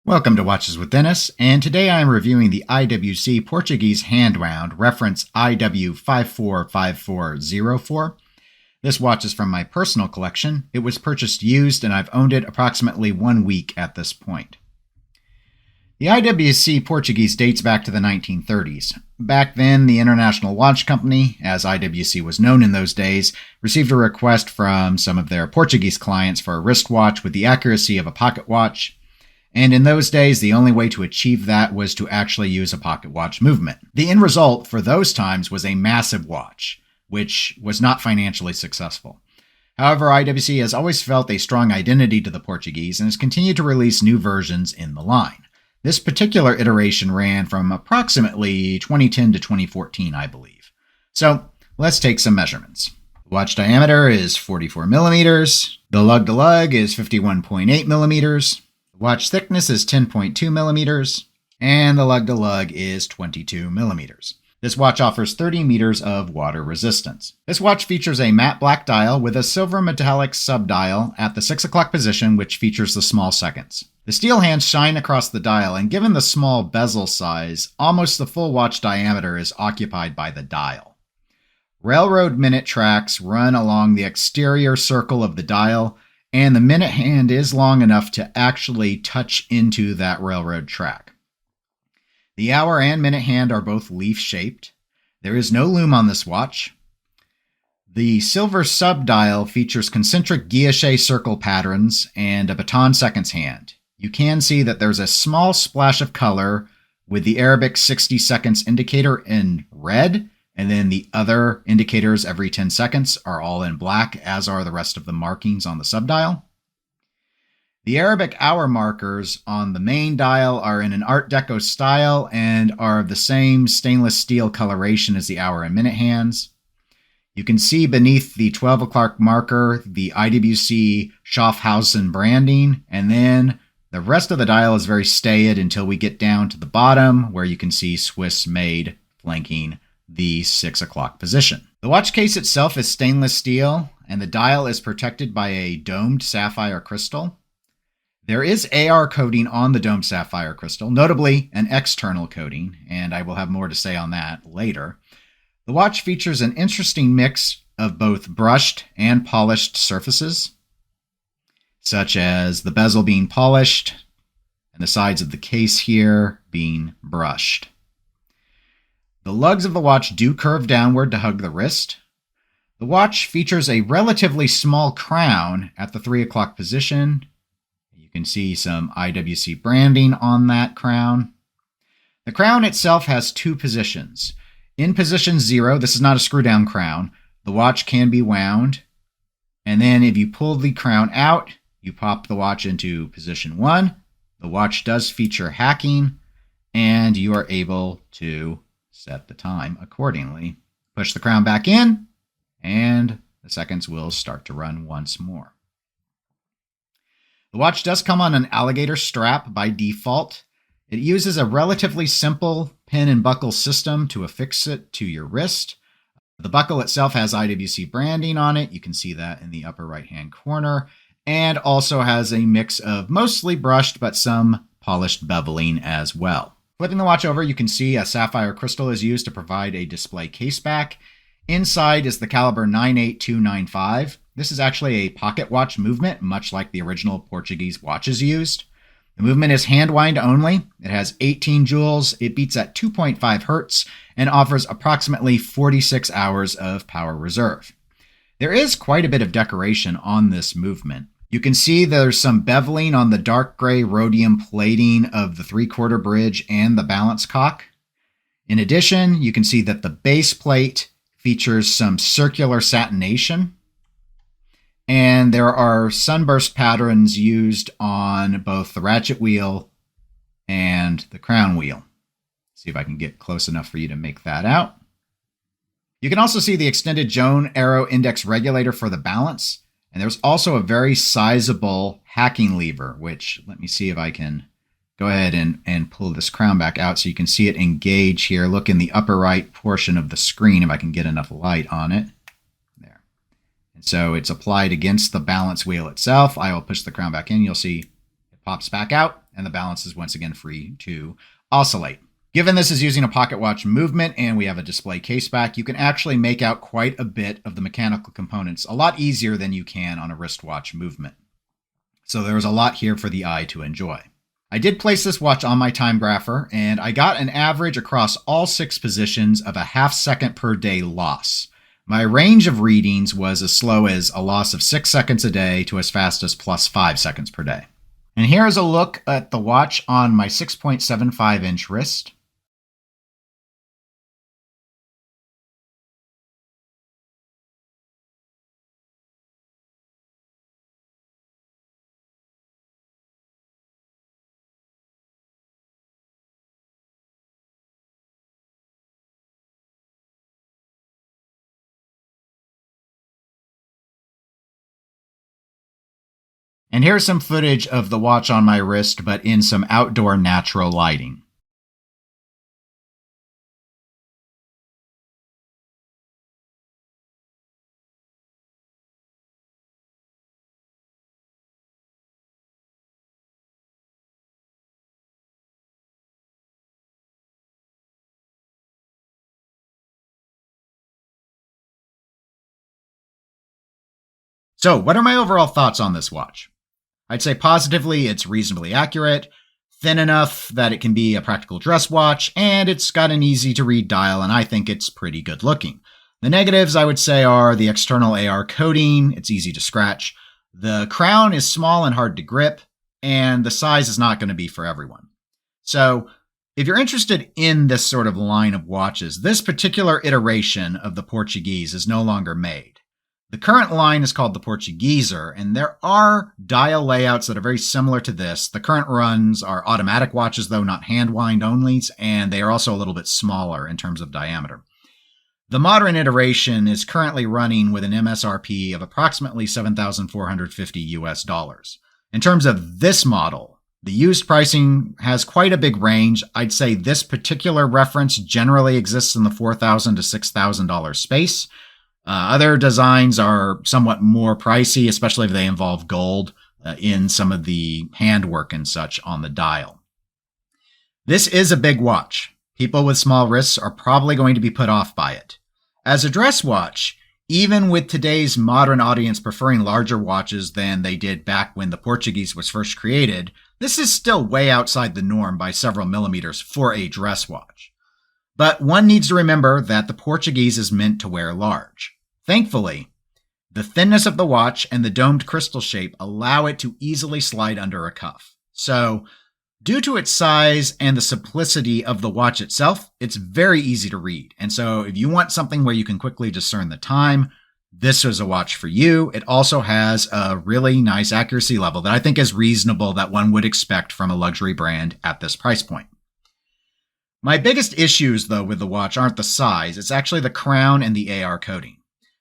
Welcome to Watches with Dennis, and today I am reviewing the IWC Portuguese Hand-Wound, reference IW545404. This watch is from my personal collection. It was purchased used, and I've owned it approximately 1 week at this point. The IWC Portuguese dates back to the 1930s. Back then, the International Watch Company, as IWC was known in those days, received a request from some of their Portuguese clients for a wristwatch with the accuracy of a pocket watch. And in those days, the only way to achieve that was to actually use a pocket watch movement. The end result for those times was a massive watch, which was not financially successful. However, IWC has always felt a strong identity to the Portuguese and has continued to release new versions in the line. This particular iteration ran from approximately 2010 to 2014, I believe. So let's take some measurements. The watch diameter is 44 millimeters. The lug-to-lug is 51.8 millimeters. Watch thickness is 10.2 millimeters, and the lug-to-lug is 22 millimeters. This watch offers 30 meters of water resistance. This watch features a matte black dial with a silver metallic subdial at the 6 o'clock position, which features the small seconds. The steel hands shine across the dial, and given the small bezel size, almost the full watch diameter is occupied by the dial. Railroad minute tracks run along the exterior circle of the dial, and the minute hand is long enough to actually touch into that railroad track. The hour and minute hand are both leaf-shaped. There is no lume on this watch. The silver subdial features concentric guilloche circle patterns and a baton seconds hand. You can see that there's a small splash of color with the Arabic 60 seconds indicator in red, and then the other indicators every 10 seconds are all in black, as are the rest of the markings on the subdial. The Arabic hour markers on the main dial are in an Art Deco style and are of the same stainless steel coloration as the hour and minute hands. You can see beneath the 12 o'clock marker the IWC Schaffhausen branding, and then the rest of the dial is very staid until we get down to the bottom where you can see Swiss made flanking the 6 o'clock position. The watch case itself is stainless steel, and the dial is protected by a domed sapphire crystal. There is AR coating on the domed sapphire crystal, notably an external coating, and I will have more to say on that later. The watch features an interesting mix of both brushed and polished surfaces, such as the bezel being polished and the sides of the case here being brushed. The lugs of the watch do curve downward to hug the wrist. The watch features a relatively small crown at the 3 o'clock position. You can see some IWC branding on that crown. The crown itself has 2 positions. In position 0, this is not a screw down crown, the watch can be wound. And then if you pull the crown out, you pop the watch into position 1. The watch does feature hacking, and you are able to set the time accordingly. Push the crown back in, and the seconds will start to run once more. The watch does come on an alligator strap by default. It uses a relatively simple pin and buckle system to affix it to your wrist. The buckle itself has IWC branding on it. You can see that in the upper right-hand corner, and also has a mix of mostly brushed but some polished beveling as well. Flipping the watch over, you can see a sapphire crystal is used to provide a display case back. Inside is the caliber 98295. This is actually a pocket watch movement, much like the original Portuguese watches used. The movement is hand wind only. It has 18 joules. It beats at 2.5 hertz and offers approximately 46 hours of power reserve. There is quite a bit of decoration on this movement. You can see there's some beveling on the dark gray rhodium plating of the 3/4 bridge and the balance cock. In addition, you can see that the base plate features some circular satination, and there are sunburst patterns used on both the ratchet wheel and the crown wheel. See if I can get close enough for you to make that out. You can also see the extended Joan Arrow index regulator for the balance. And there's also a very sizable hacking lever, which let me see if I can go ahead and pull this crown back out so you can see it engage here. Look in the upper right portion of the screen if I can get enough light on it. There. And so it's applied against the balance wheel itself. I will push the crown back in. You'll see it pops back out and the balance is once again free to oscillate. Given this is using a pocket watch movement and we have a display case back, you can actually make out quite a bit of the mechanical components a lot easier than you can on a wristwatch movement. So there's a lot here for the eye to enjoy. I did place this watch on my Timegrapher, and I got an average across all 6 positions of a ½ second per day loss. My range of readings was as slow as a loss of 6 seconds a day to as fast as plus 5 seconds per day. And here is a look at the watch on my 6.75-inch wrist. And here's some footage of the watch on my wrist, but in some outdoor natural lighting. So, what are my overall thoughts on this watch? I'd say positively, it's reasonably accurate, thin enough that it can be a practical dress watch, and it's got an easy to read dial, and I think it's pretty good looking. The negatives, I would say, are the external AR coating. It's easy to scratch. The crown is small and hard to grip, and the size is not going to be for everyone. So, if you're interested in this sort of line of watches, this particular iteration of the Portuguese is no longer made. The current line is called the Portugueser, and there are dial layouts that are very similar to this. The current runs are automatic watches, though not hand-wind onlys, and they are also a little bit smaller in terms of diameter. The modern iteration is currently running with an MSRP of approximately $7,450 US. In terms of this model, the used pricing has quite a big range. I'd say this particular reference generally exists in the $4,000 to $6,000 space. Other designs are somewhat more pricey, especially if they involve gold in some of the handwork and such on the dial. This is a big watch. People with small wrists are probably going to be put off by it. As a dress watch, even with today's modern audience preferring larger watches than they did back when the Portuguese was first created, this is still way outside the norm by several millimeters for a dress watch. But one needs to remember that the Portuguese is meant to wear large. Thankfully, the thinness of the watch and the domed crystal shape allow it to easily slide under a cuff. So, due to its size and the simplicity of the watch itself, it's very easy to read. And so, if you want something where you can quickly discern the time, this is a watch for you. It also has a really nice accuracy level that I think is reasonable that one would expect from a luxury brand at this price point. My biggest issues, though, with the watch aren't the size. It's actually the crown and the AR coating.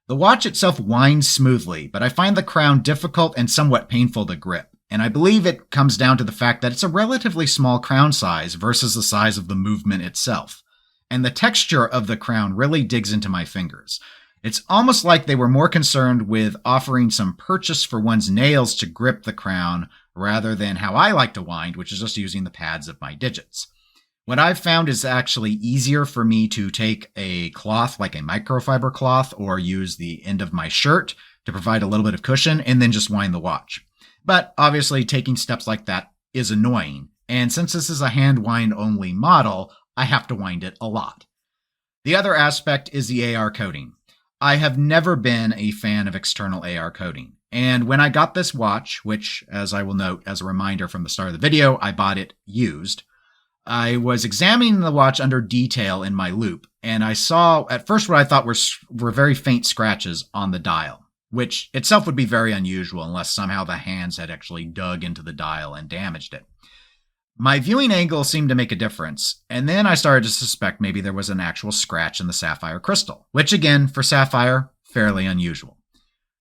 The watch itself winds smoothly, but I find the crown difficult and somewhat painful to grip. And I believe it comes down to the fact that it's a relatively small crown size versus the size of the movement itself. And the texture of the crown really digs into my fingers. It's almost like they were more concerned with offering some purchase for one's nails to grip the crown rather than how I like to wind, which is just using the pads of my digits. What I've found is actually easier for me to take a cloth like a microfiber cloth or use the end of my shirt to provide a little bit of cushion and then just wind the watch. But obviously taking steps like that is annoying. And since this is a hand wind only model, I have to wind it a lot. The other aspect is the AR coating. I have never been a fan of external AR coating. And when I got this watch, which as I will note as a reminder from the start of the video, I bought it used, I was examining the watch under detail in my loupe, and I saw at first what I thought were very faint scratches on the dial, which itself would be very unusual unless somehow the hands had actually dug into the dial and damaged it. My viewing angle seemed to make a difference, and then I started to suspect maybe there was an actual scratch in the sapphire crystal, which again, for sapphire, fairly unusual.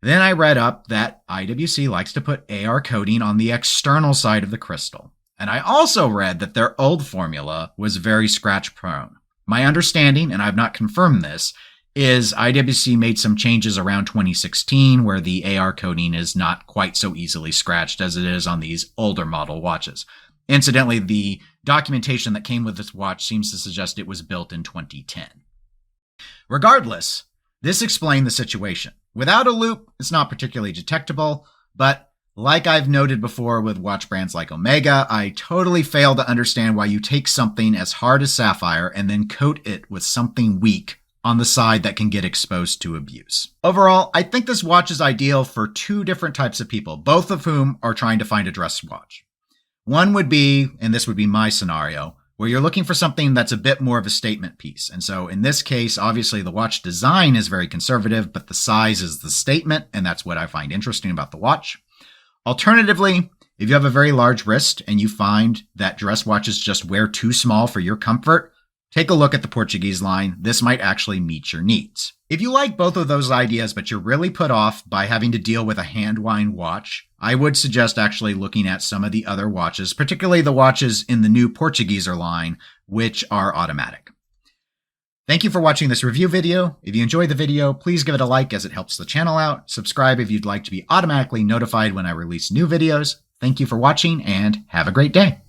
Then I read up that IWC likes to put AR coating on the external side of the crystal. And I also read that their old formula was very scratch prone. My understanding, and I've not confirmed this, is IWC made some changes around 2016 where the AR coating is not quite so easily scratched as it is on these older model watches. Incidentally, the documentation that came with this watch seems to suggest it was built in 2010. Regardless, this explained the situation. Without a loop, it's not particularly detectable, but like I've noted before with watch brands like Omega, I totally fail to understand why you take something as hard as sapphire and then coat it with something weak on the side that can get exposed to abuse. Overall, I think this watch is ideal for two different types of people, both of whom are trying to find a dress watch. One would be, and this would be my scenario, where you're looking for something that's a bit more of a statement piece. And so in this case, obviously the watch design is very conservative, but the size is the statement, and that's what I find interesting about the watch. Alternatively, if you have a very large wrist and you find that dress watches just wear too small for your comfort, take a look at the Portuguese line. This might actually meet your needs. If you like both of those ideas, but you're really put off by having to deal with a hand-wind watch, I would suggest actually looking at some of the other watches, particularly the watches in the new Portugueser line, which are automatic. Thank you for watching this review video. If you enjoyed the video, please give it a like as it helps the channel out. Subscribe if you'd like to be automatically notified when I release new videos. Thank you for watching and have a great day.